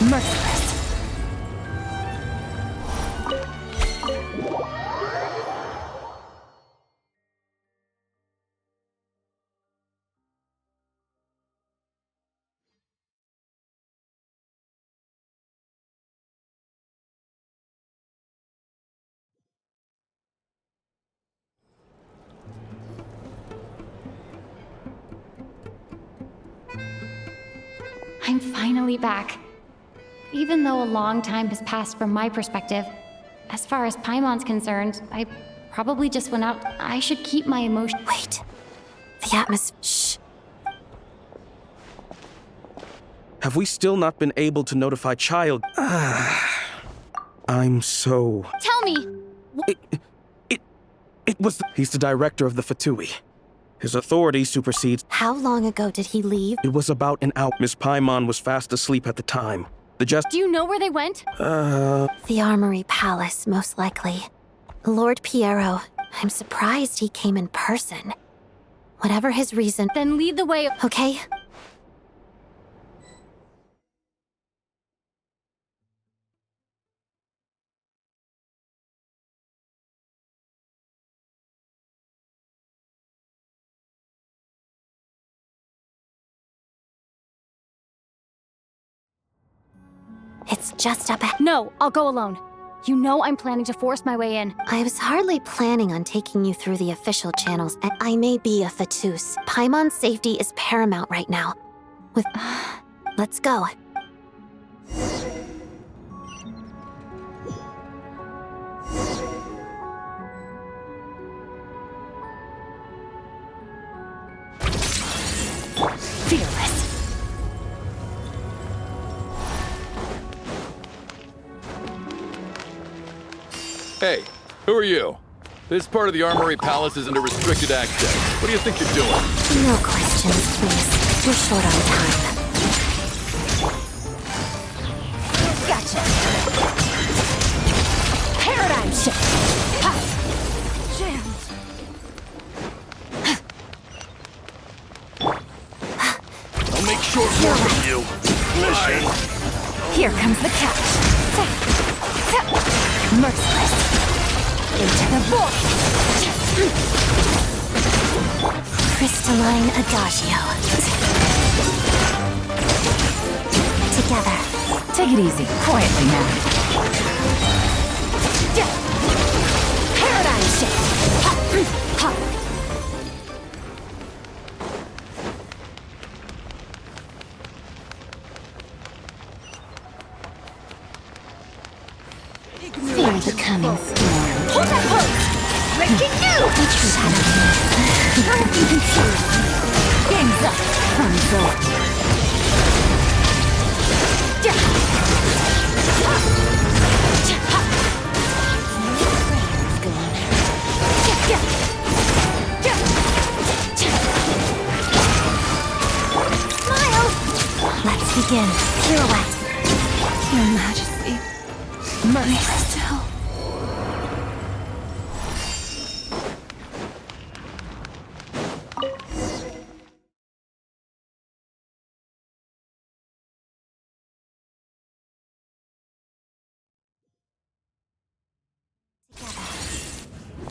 Merciless. I'm finally back. Even though a long time has passed from my perspective, as far as Paimon's concerned, I probably just went out. I should keep my emotion. Wait. The atmosphere. Shh. Have we still not been able to notify child? I'm so... Tell me! It was... He's the director of the VII. His authority supersedes... How long ago did he leave? It was about an hour. Miss Paimon was fast asleep at the time. Do you know where they went? The Armory Palace, most likely. Lord Piero. I'm surprised he came in person. Whatever his reason... Then lead the way, okay? It's just up ahead. No, I'll go alone. You know I'm planning to force my way in. I was hardly planning on taking you through the official channels, and I may be a fatus. Paimon's safety is paramount right now. Let's go. Fearless. Hey, who are you? This part of the Armory Palace is under restricted access. What do you think you're doing? No questions, please. We're short on time. Gotcha. Paradigm shift. Ha. Jammed. I'll make short work of you. Mission. Here comes the catch. Merciless. Into the void. Crystalline Adagio. Together. Take it easy, quietly now. Paradigm shift. Ha. Ha. Fear the coming storm. Hold that pose! Breaking news! You can see. Game's up. Fun's over. Smile! Let's begin. Pirouette. Your Majesty. Mercy still.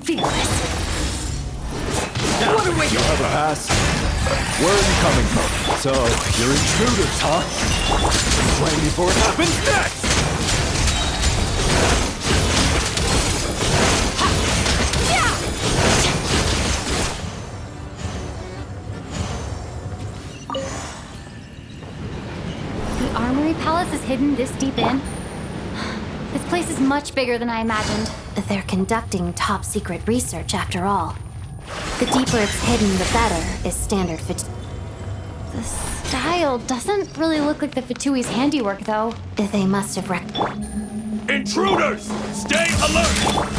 Fearless. What are we? You'll have a pass. Where are you coming from? So, you're intruders, huh? Waiting before it happens next! The Armory Palace is hidden this deep in? This place is much bigger than I imagined. They're conducting top-secret research, after all. The deeper it's hidden, the better, is standard for... The style doesn't really look like the Fatui's handiwork, though. They must have Intruders! Stay alert!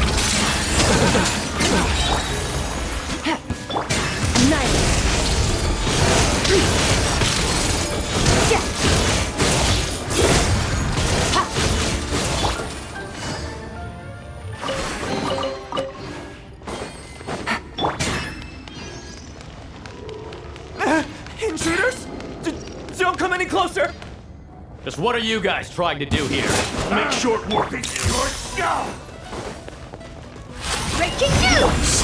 Intruders? Don't come any closer! Just what are you guys trying to do here? Make short work of you. Breaking news!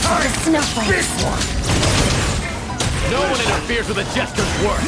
The snowflakes. No one interferes with a jester's work!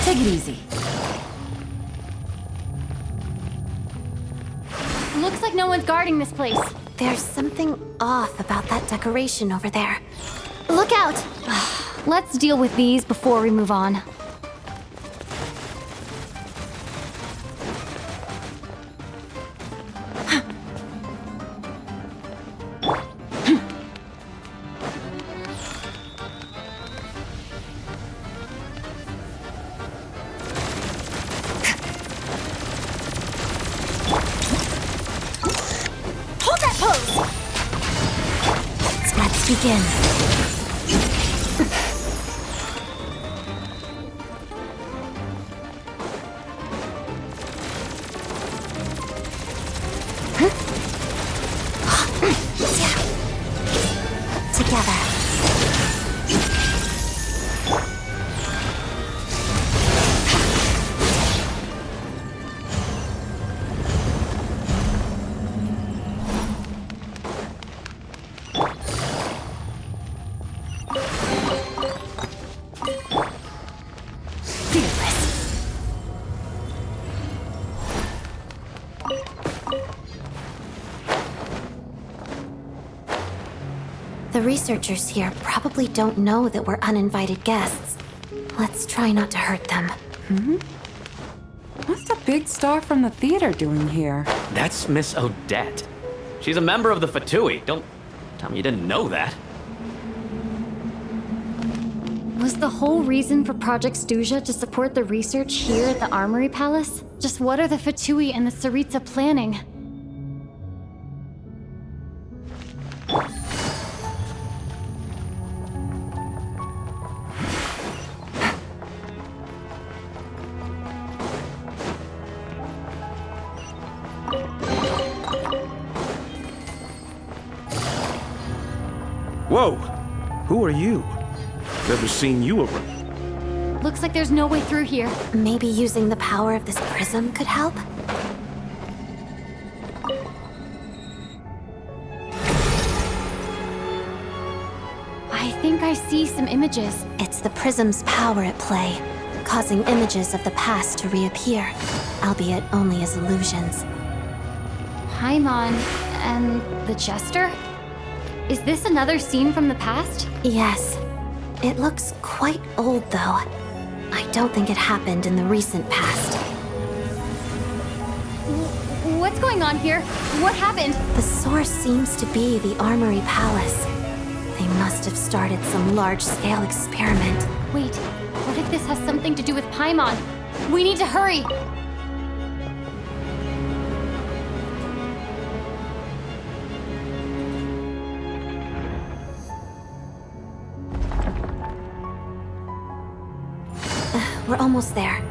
Take it easy. Looks like no one's guarding this place. There's something off about that decoration over there. Look out! Let's deal with these before we move on. Hold that pose! Let's begin. Together. The researchers here probably don't know that we're uninvited guests. Let's try not to hurt them. What's the big star from the theater doing here? That's Miss Odette. She's a member of the VII. Don't tell me you didn't know that. Was the whole reason for Project Stuja to support the research here at the Armory Palace? Just what are the VII and the Serita planning? Whoa! Who are you? Never seen you around. Looks like there's no way through here. Maybe using the power of this prism could help? I think I see some images. It's the prism's power at play, causing images of the past to reappear, albeit only as illusions. Paimon and the Jester? Is this another scene from the past? Yes. It looks quite old, though. I don't think it happened in the recent past. What's going on here? What happened? The source seems to be the Armory Palace. They must have started some large-scale experiment. Wait, what if this has something to do with Paimon? We need to hurry! We're almost there.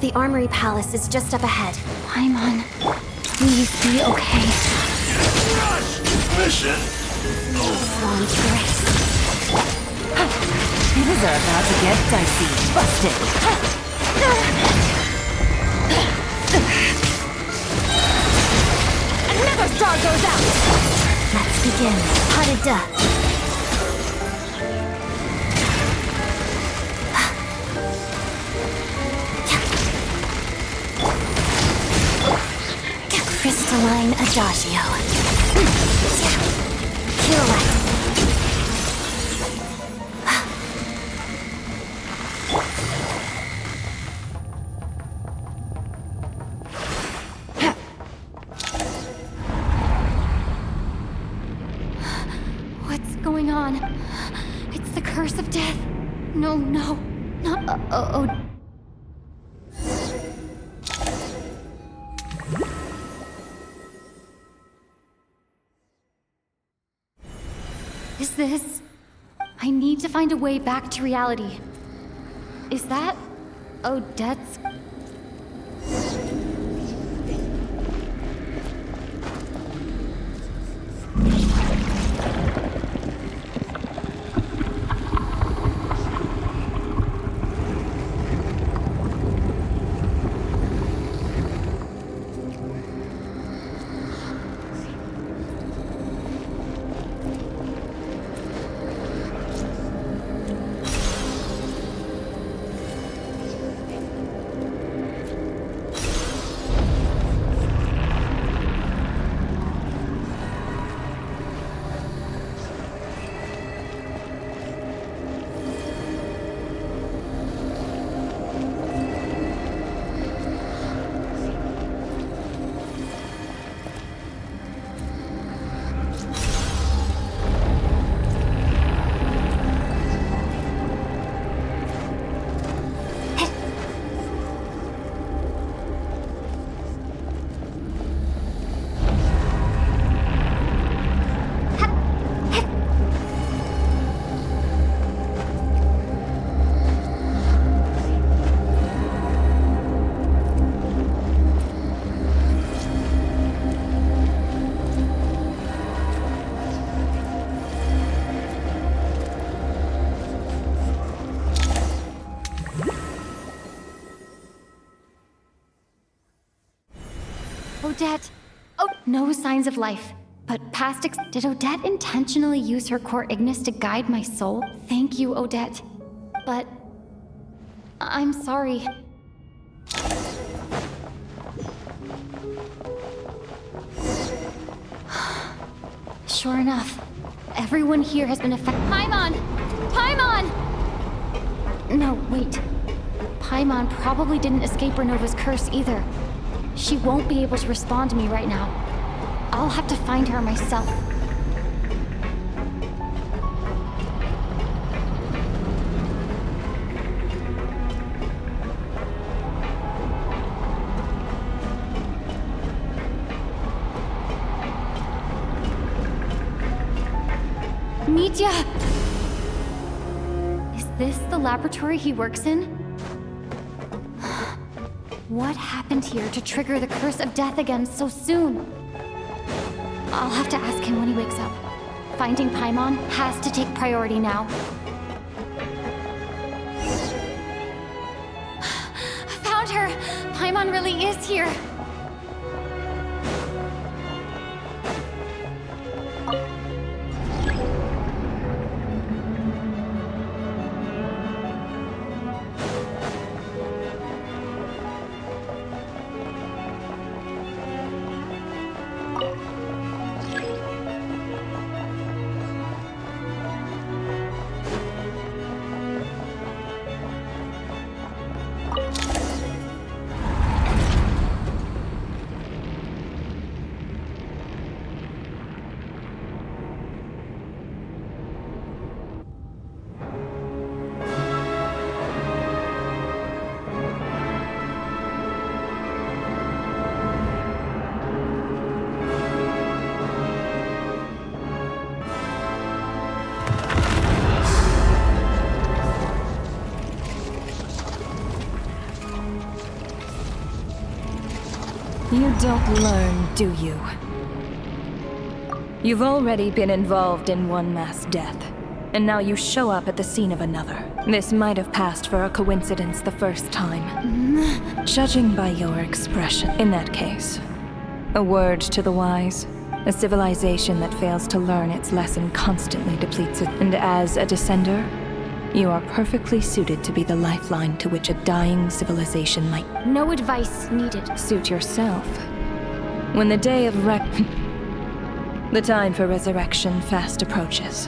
The Armory Palace is just up ahead. Paimon, please be okay. Rush! Mission! Swan's grace. Things are about to get dicey. Busted. Another star goes out! Let's begin. Harada. Crystalline Adagio. Kilowatt. What's going on? It's the curse of death. No, not this? I need to find a way back to reality. Is that Odette's? Odette! Oh, no signs of life. But past did Odette intentionally use her core Ignis to guide my soul? Thank you, Odette. But I'm sorry. Sure enough, everyone here has been affected. Paimon! Paimon! No, wait. Paimon probably didn't escape Renova's curse either. She won't be able to respond to me right now. I'll have to find her myself. Mitya! Is this the laboratory he works in? What happened here to trigger the curse of death again so soon? I'll have to ask him when he wakes up. Finding Paimon has to take priority now. I found her! Paimon really is here! You don't learn, do you? You've already been involved in one mass death, and now you show up at the scene of another. This might have passed for a coincidence the first time. Judging by your expression, in that case, a word to the wise. A civilization that fails to learn its lesson constantly depletes it, and as a descender, you are perfectly suited to be the lifeline to which a dying civilization might. No advice needed. Suit yourself. When the day of the time for resurrection fast approaches.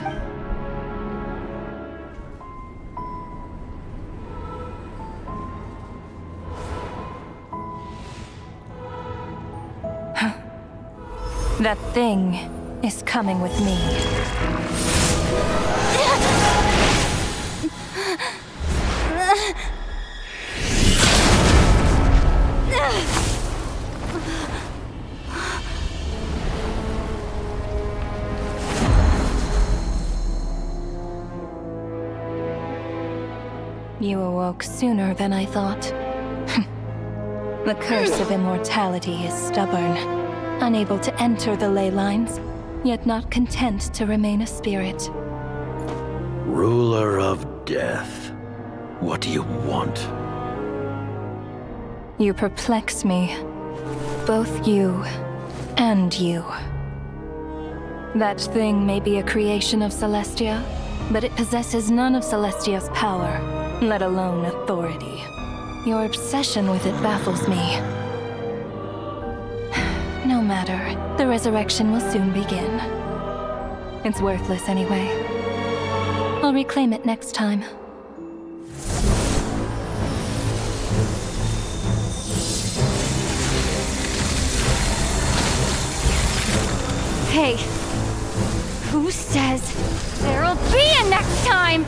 That thing is coming with me. awoke sooner than I thought. The curse of immortality is stubborn, unable to enter the ley lines, yet not content to remain a spirit. Ruler of death. What do you want? You perplex me. Both you and you. That thing may be a creation of Celestia, but it possesses none of Celestia's power, let alone authority. Your obsession with it baffles me. No matter, the resurrection will soon begin. It's worthless anyway. I'll reclaim it next time. Hey, who says there'll be a next time?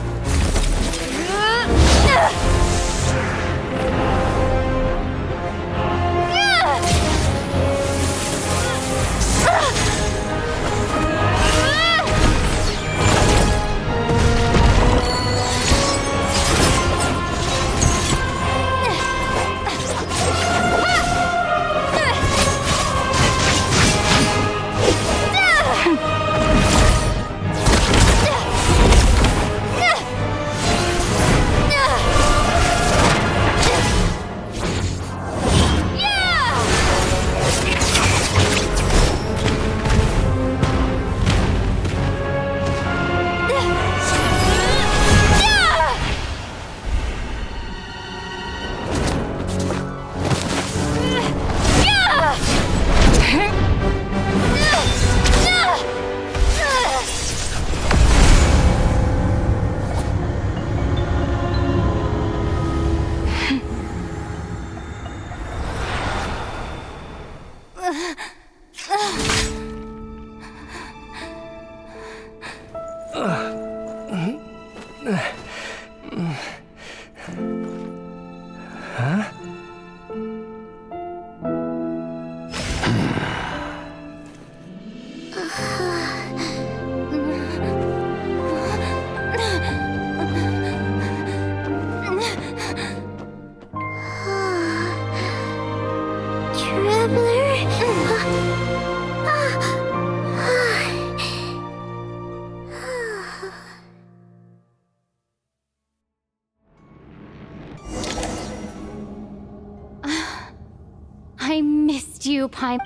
I missed you, Paimon.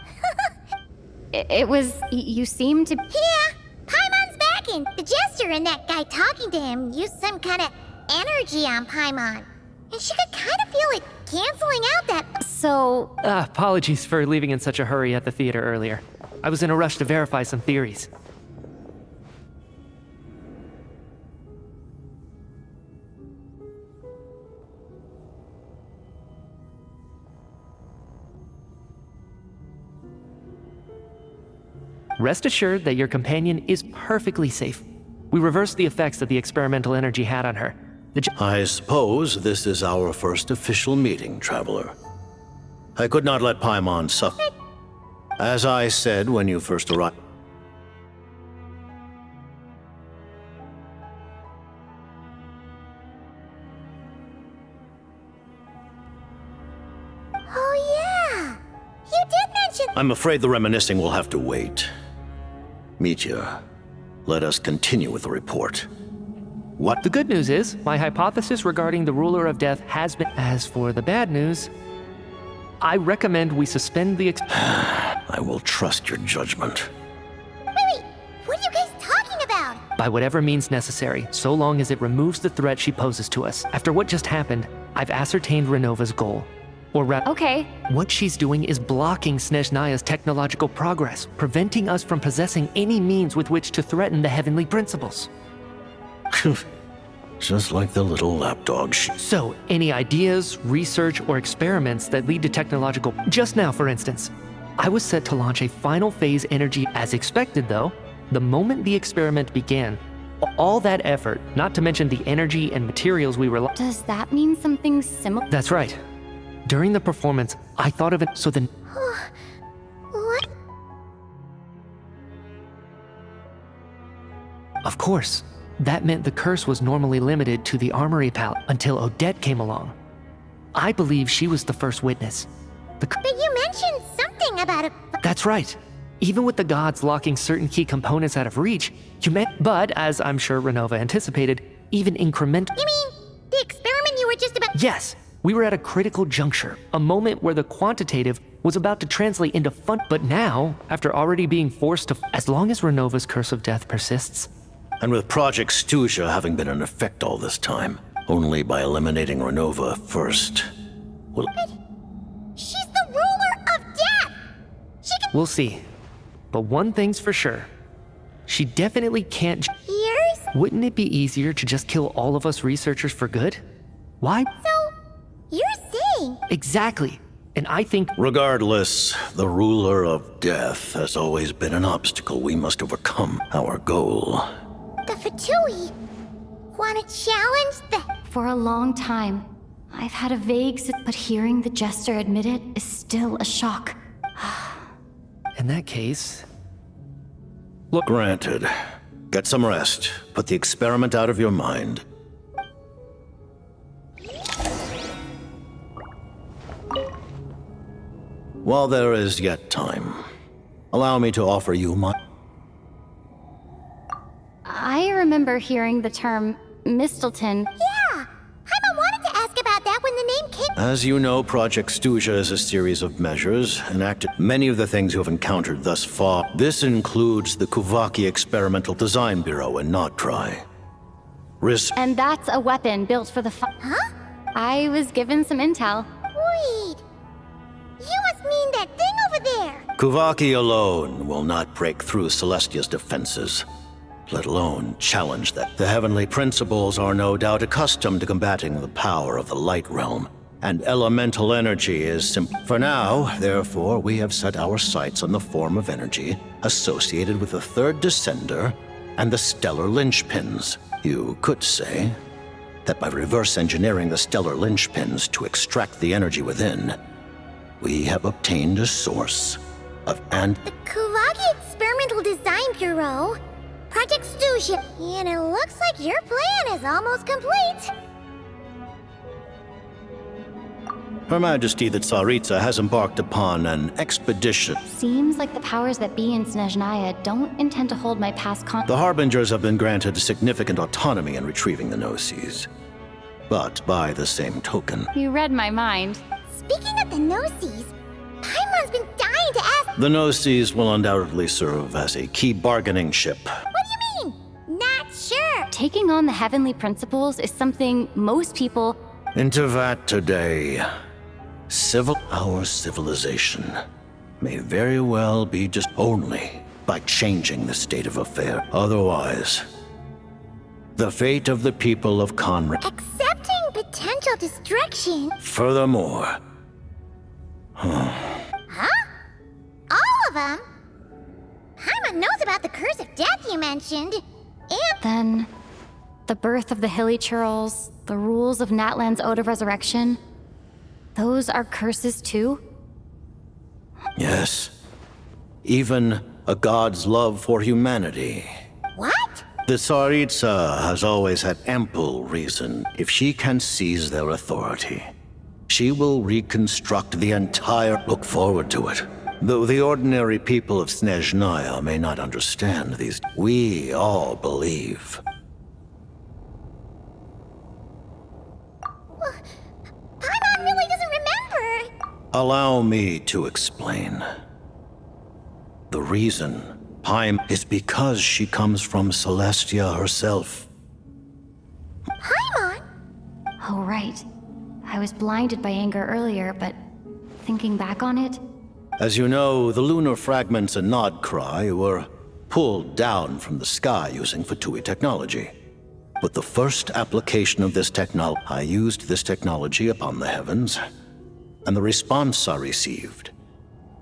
It was... you seemed to... Yeah, Paimon's back, and the jester and that guy talking to him used some kind of energy on Paimon. And she could kind of feel it canceling out that... So... Apologies for leaving in such a hurry at the theater earlier. I was in a rush to verify some theories. Rest assured that your companion is perfectly safe. We reversed the effects that the experimental energy had on her. I suppose this is our first official meeting, Traveler. I could not let Paimon suffer. As I said when you first arrived... Oh yeah! You did mention... I'm afraid the reminiscing will have to wait. Mitya, let us continue with the report. What? The good news is, my hypothesis regarding the ruler of death has been... As for the bad news, I recommend we suspend the I will trust your judgment. Wait, what are you guys talking about? by whatever means necessary, so long as it removes the threat she poses to us. After what just happened, I've ascertained Renova's goal. Or rather, Okay. what she's doing is blocking Snezhnaya's technological progress, preventing us from possessing any means with which to threaten the heavenly principles. Just like the little lapdog she... So, any ideas, research, or experiments that lead to technological... Just now, for instance, I was set to launch a final phase energy. As expected, though, the moment the experiment began, all that effort, not to mention the energy and materials we were... Does that mean something similar? That's right. During the performance, I thought of it so then... What? Of course. That meant the curse was normally limited to the Armory Palace until Odette came along. I believe she was the first witness. But you mentioned something about a... That's right. Even with the gods locking certain key components out of reach, but as I'm sure Renova anticipated, even incremental... You mean the experiment you were just about... Yes, we were at a critical juncture, a moment where the quantitative was about to translate into fun. But now, after already being forced to... As long as Renova's curse of death persists... And with Project Studio having been in effect all this time, only by eliminating Renova first... Well... She's the ruler of death! She can... We'll see. But one thing's for sure. She definitely can't... Years? Wouldn't it be easier to just kill all of us researchers for good? Why? So, you're saying... Exactly. And I think... Regardless, the ruler of death has always been an obstacle we must overcome. Our goal. The Fatui want to challenge the... For a long time, I've had a vague but hearing the jester admit it is still a shock. In that case... Look, granted. Get some rest. Put the experiment out of your mind. While there is yet time, allow me to offer you my... I remember hearing the term Mistleton. Yeah! Paimon wanted to ask about that when the name came... As you know, Project Studio is a series of measures enacted. Many of the things you have encountered thus far. This includes the Kuvaki Experimental Design Bureau in Notdry. And that's a weapon built for the Huh? I was given some intel. Wait... You must mean that thing over there! Kuvaki alone will not break through Celestia's defenses, let alone challenge that. The heavenly principles are no doubt accustomed to combating the power of the light realm, and elemental energy is simple. For now, therefore, we have set our sights on the form of energy associated with the third descender and the stellar linchpins. You could say that by reverse engineering the stellar linchpins to extract the energy within, we have obtained a source of The Kuvaki Experimental Design Bureau, Project Studio, and it looks like your plan is almost complete. Her Majesty the Tsaritsa has embarked upon an expedition. Seems like the powers that be in Snezhnaya don't intend to hold my past The Harbingers have been granted significant autonomy in retrieving the Gnosis. But by the same token... You read my mind. Speaking of the Gnosis, Paimon's been dying to ask... The Gnosis will undoubtedly serve as a key bargaining chip. What do you mean? Not sure. Taking on the heavenly principles is something most people... Into that today, our civilization may very well be just only by changing the state of affairs. Otherwise, the fate of the people of Conrad... Accepting potential destruction? Furthermore... Huh? All of them? Paimon knows about the curse of death you mentioned, and... Then, the birth of the Hilly Churls, the rules of Natlan's Ode of Resurrection, those are curses too? Yes. Even a god's love for humanity. What? The Tsaritsa has always had ample reason. If she can seize their authority, she will reconstruct the entire... Look forward to it. Though the ordinary people of Snezhnaya may not understand these, we all believe. Paimon really doesn't remember. Allow me to explain. The reason Paimon is because she comes from Celestia herself. Paimon? Oh, right. I was blinded by anger earlier, but thinking back on it... As you know, the lunar fragments in Nodcry were pulled down from the sky using Fatui technology. With the first application of this technology, I used this technology upon the heavens, and the response I received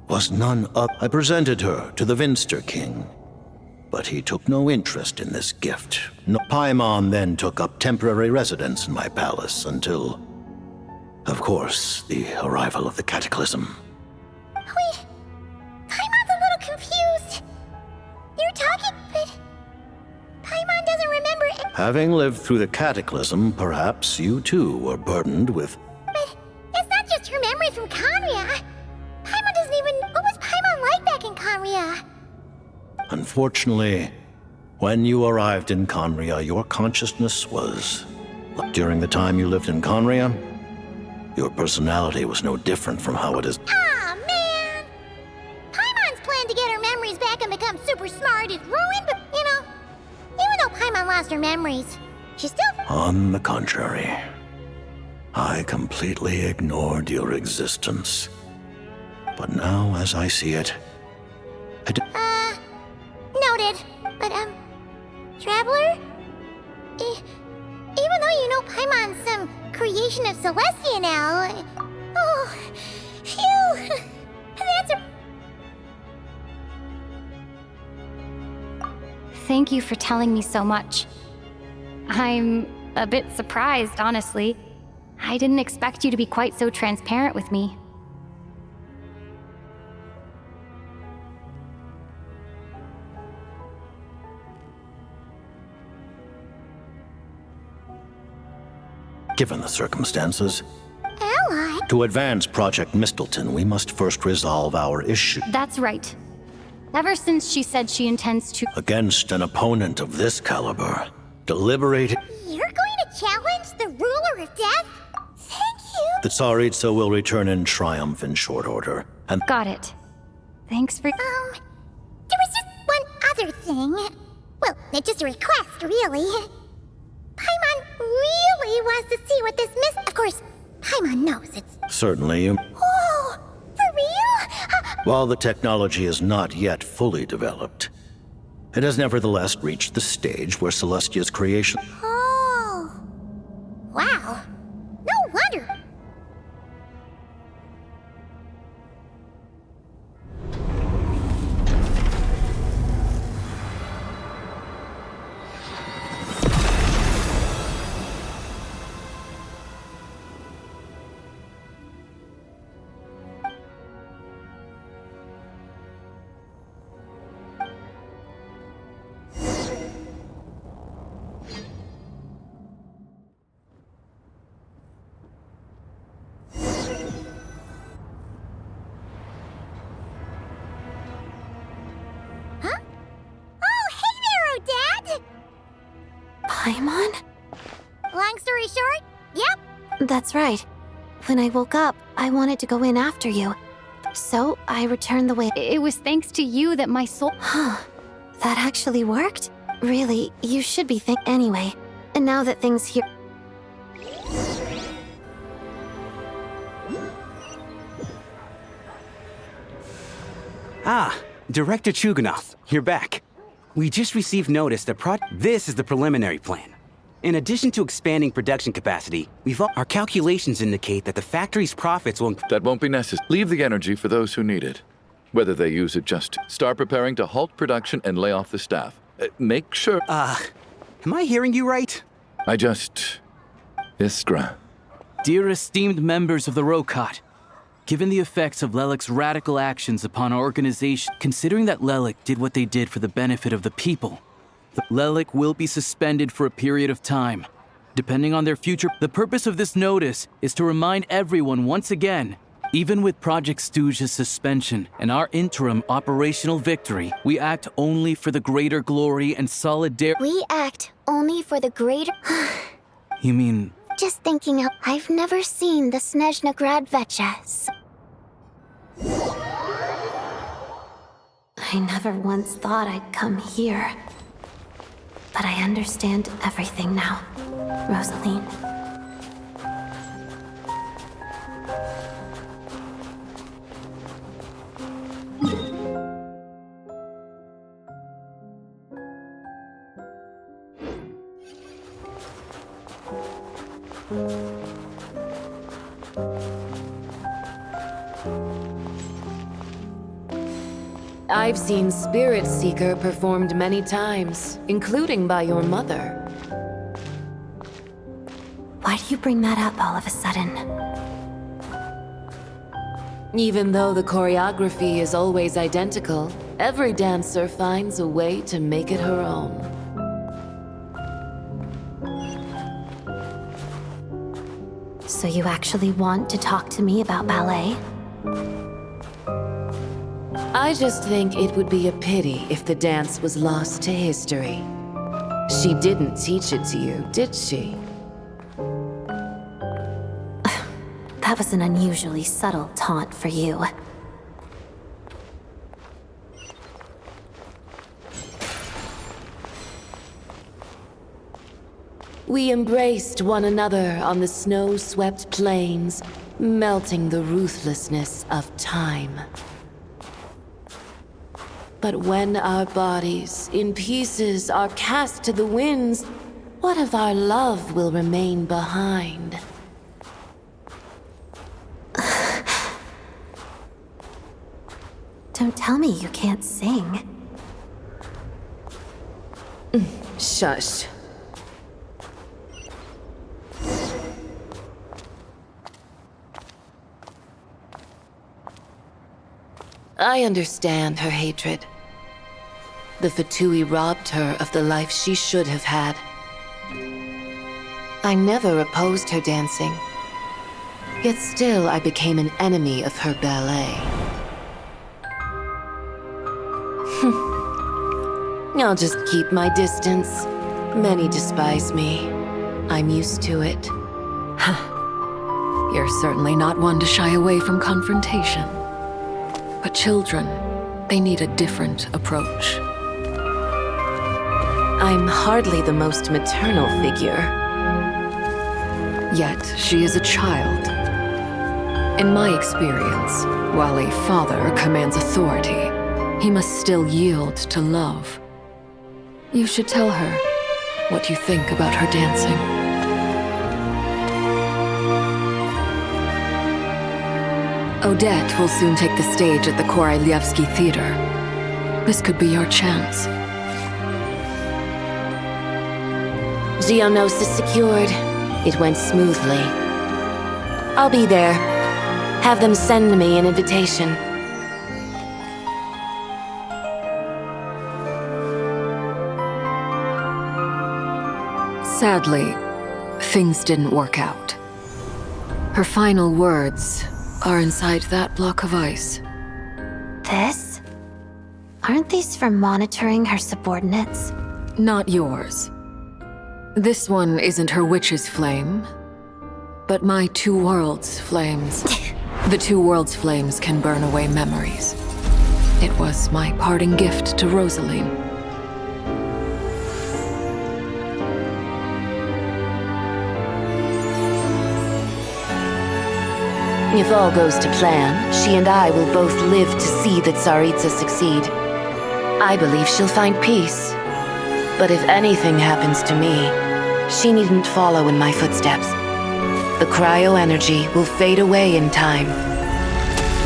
was none other. I presented her to the Vinster King, but he took no interest in this gift. Paimon then took up temporary residence in my palace until, of course, the arrival of the Cataclysm. Wait, Paimon's a little confused. You're talking, but Paimon doesn't remember it. Having lived through the cataclysm, perhaps you too were burdened with... But it's not just her memories from Conria. Paimon doesn't even... What was Paimon like back in Conria? Unfortunately, when you arrived in Conria, your consciousness was... During the time you lived in Conria, your personality was no different from how it is... Aw, man! Paimon's plan to get her memories back and become super smart is ruined, but, you know... Even though Paimon lost her memories, she still... On the contrary, I completely ignored your existence. But now, as I see it, Noted. But, Traveler? Even though you know Paimon's some creation of Celestia now... Oh, phew! That's a... Thank you for telling me so much. I'm a bit surprised, honestly. I didn't expect you to be quite so transparent with me. given the circumstances. Ally? To advance Project Mistleton, we must first resolve our issue. That's right. Ever since she said she intends to... Against an opponent of this caliber, deliberate... You're going to challenge the ruler of death? Thank you. The Tsaritsa will return in triumph in short order, and... Got it. Thanks for... There was just one other thing. Well, it's just a request, really. Paimon really wants to see what this Of course, Paimon knows it's... Certainly you... Oh, for real? While the technology is not yet fully developed, it has nevertheless reached the stage where Celestia's creation... Oh. Wow. No wonder. Paimon? Long story short, yep. That's right. When I woke up, I wanted to go in after you. So, I returned the way... It was thanks to you that my soul... That actually worked? Really, you should be anyway. And now that things here... Ah, Director Chuganov, you're back. We just received notice that this is the preliminary plan. In addition to expanding production capacity, our calculations indicate that the factory's profits will... That won't be necessary. Leave the energy for those who need it. Whether they use it just to start preparing to halt production and lay off the staff. Make sure... am I hearing you right? Iskra. Dear esteemed members of the Rokot, given the effects of Lelik's radical actions upon our organization, considering that Lelik did what they did for the benefit of the people, Lelik will be suspended for a period of time. Depending on their future, the purpose of this notice is to remind everyone once again, even with Project Stooge's suspension and our interim operational victory, we act only for the greater glory and solidarity. We act only for the greater... You mean... Just thinking out, I've never seen the Snezhna Gradvecha. I never once thought I'd come here. But I understand everything now, Rosaline. I've seen Spirit Seeker performed many times, including by your mother. Why do you bring that up all of a sudden? Even though the choreography is always identical, every dancer finds a way to make it her own. So you actually want to talk to me about ballet? I just think it would be a pity if the dance was lost to history. She didn't teach it to you, did she? That was an unusually subtle taunt for you. We embraced one another on the snow-swept plains, melting the ruthlessness of time. But when our bodies, in pieces, are cast to the winds, what of our love will remain behind? Don't tell me you can't sing. Shush. I understand her hatred. The Fatui robbed her of the life she should have had. I never opposed her dancing. Yet still I became an enemy of her ballet. I'll just keep my distance. Many despise me. I'm used to it. You're certainly not one to shy away from confrontation. But children, they need a different approach. I'm hardly the most maternal figure. Yet she is a child. In my experience, while a father commands authority, he must still yield to love. You should tell her what you think about her dancing. Odette will soon take the stage at the Koralyevsky Theater. This could be your chance. Geonosis secured. It went smoothly. I'll be there. Have them send me an invitation. Sadly, things didn't work out. Her final words are inside that block of ice. This? Aren't these for monitoring her subordinates? Not yours. This one isn't her witch's flame, but my two worlds' flames. The two worlds' flames can burn away memories. It was my parting gift to Rosaline. If all goes to plan, she and I will both live to see the Tsaritsa succeed. I believe she'll find peace. But if anything happens to me, she needn't follow in my footsteps. The cryo-energy will fade away in time.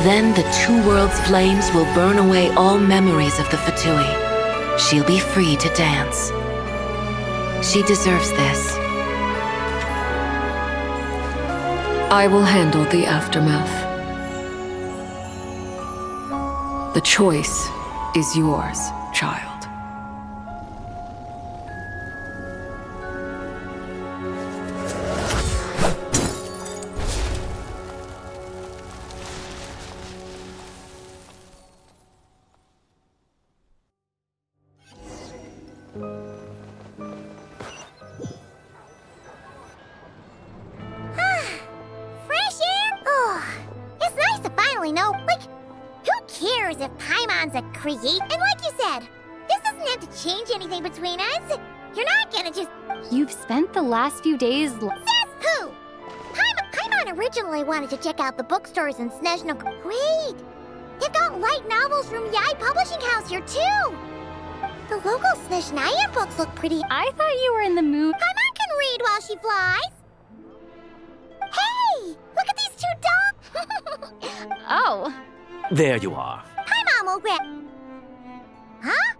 Then the two worlds' flames will burn away all memories of the Fatui. She'll be free to dance. She deserves this. I will handle the aftermath. The choice is yours, child. Create. And like you said, this doesn't have to change anything between us. You're not gonna just... You've spent the last few days... Says who? Paimon originally wanted to check out the bookstores in Snezhno... Wait! They've got light novels from VII Publishing House here, too! The local Snezhnayan books look pretty... I thought you were in the mood... Paimon can read while she flies! Hey! Look at these two dogs! Oh. There you are. Paimon will grab... Huh?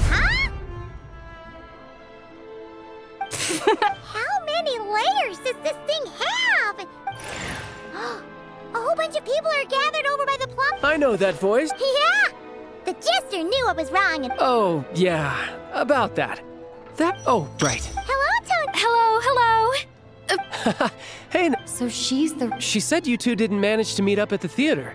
Huh? How many layers does this thing have? A whole bunch of people are gathered over by the plum... I know that voice. Yeah! The jester knew I was wrong and... Oh, yeah. About that. Oh, right. Hello, Toad. Hello. Hey, So she's the... she said you two didn't manage to meet up at the theater.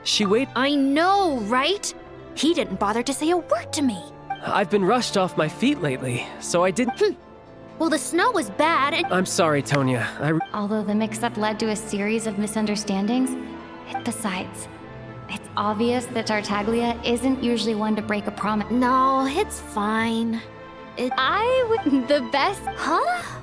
She I know, right? He didn't bother to say a word to me. I've been rushed off my feet lately, so I didn't... Well, the snow was bad and... I'm sorry, Tonya. Although the mix-up led to a series of misunderstandings, besides, it's obvious that Tartaglia isn't usually one to break a promise. No, it's fine. The best... Huh?